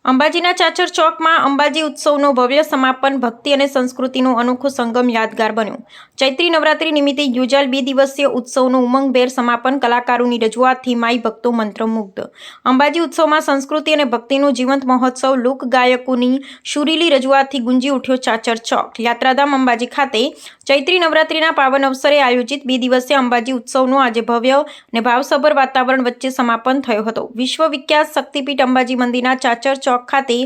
અંબાજીના ચાચર ચોકમાં અંબાજી ઉત્સવનો ભવ્ય સમાપન ભક્તિ અને સંસ્કૃતિનો અનોખો સંગમ યાદગાર બન્યો। ચૈત્રી નવરાત્રી નિમિત્તે યોજાયેલ 2 દિવસીય ઉત્સવનું ઉમંગભેર સમાપન કલાકારોની રજૂઆતથી માઈ ભક્તો મંત્રમુગ્ધ। અંબાજી ઉત્સવમાં સંસ્કૃતિ અને ભક્તિનું જીવંત મહોત્સવ લોકગાયકોની સુરીલી રજૂઆતથી ગુંજી ઉઠ્યો ચાચર ચોક। યાત્રાધામ અંબાજી ખાતે ચૈત્રી નવરાત્રીના પાવન અવસરે આયોજિત 2 દિવસીય અંબાજી ઉત્સવનો આજે ભવ્ય અને ભાવસભર વાતાવરણ વચ્ચે સમાપન થયો હતો। વિશ્વવિખ્યાત શક્તિપીઠ અંબાજી મંદિરના ચાચર ચોક ખાતે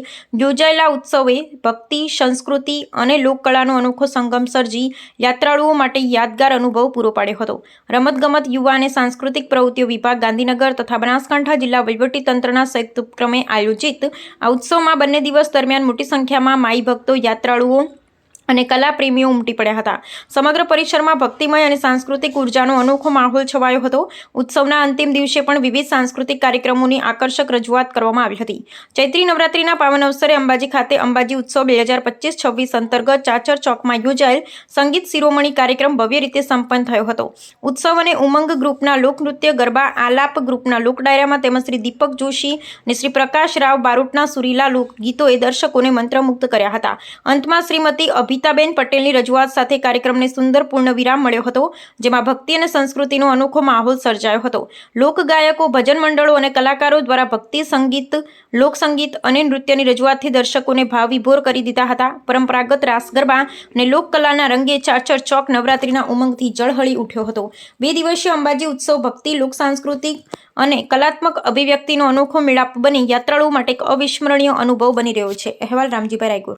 યોજાયેલા ઉત્સવે ભક્તિ, સંસ્કૃતિ અને લોકકળાનો અનોખો સંગમ સર્જી યાત્રાળુઓ માટે યાદગાર અનુભવ પૂરો પાડ્યો હતો। રમતગમત, યુવા અને સાંસ્કૃતિક પ્રવૃત્તિઓ વિભાગ, ગાંધીનગર તથા બનાસકાંઠા જિલ્લા વહીવટીતંત્રના સંયુક્ત ઉપક્રમે આયોજિત આ ઉત્સવમાં બંને દિવસ દરમિયાન મોટી સંખ્યામાં માઈ ભક્તો, યાત્રાળુઓ અને કલાપ્રેમીઓ ઉમટી પડ્યા હતા। સમગ્ર પરિસરમાં ભક્તિમય અને સાંસ્કૃતિક ઉર્જાનો અનોખો માહોલ છવાયો હતો। ઉત્સવના અંતિમ દિવસે પણ વિવિધ સાંસ્કૃતિક કાર્યક્રમોની આકર્ષક રજૂઆત કરવામાં આવી હતી। ચૈત્રી નવરાત્રીના પાવન અવસરે અંબાજી ખાતે અંબાજી ઉત્સવ 2025-26 અંતર્ગત ચાચર ચોકમાં યોજાયેલ સંગીત શિરોમણી કાર્યક્રમ ભવ્ય રીતે સંપન્ન થયો હતો। ઉત્સવ અને ઉમંગ ગ્રુપના લોકનૃત્ય, ગરબા, આલાપ ગ્રુપના લોકડાયરામાં તેમજ શ્રી દીપક જોશી અને શ્રી પ્રકાશ રાવ બારોટના સુરીલા લોકગીતોએ દર્શકોને મંત્રમુગ્ધ કર્યા હતા। અંતમાં શ્રીમતી અભિતાબેન પટેલની રજૂઆત સાથે કાર્યક્રમને સુંદર પૂર્ણ વિરામ મળ્યો હતો, જેમાં ભક્તિ અને સંસ્કૃતિનો અનોખો માહોલ સર્જાયો હતો। લોકગાયકો, ભજન મંડળો અને કલાકારો દ્વારા ભક્તિ સંગીત, લોકસંગીત અને નૃત્યની રજૂઆતથી દર્શકોને ભાવવિભોર કરી દીધા હતા। પરંપરાગત રાસ ગરબા અને લોકકલાના રંગે ચાચર ચોક નવરાત્રીના ઉમંગથી ઝળહળી ઉઠ્યો હતો। 2 દિવસીય અંબાજી ઉત્સવ ભક્તિ, લોક સાંસ્કૃતિક અને કલાત્મક અભિવ્યક્તિનો અનોખો મેળાપ બની યાત્રાળુઓ માટે એક અવિસ્મરણીય અનુભવ બની રહ્યો છે। અહેવાલ રામજીભાઈ રાયગુર।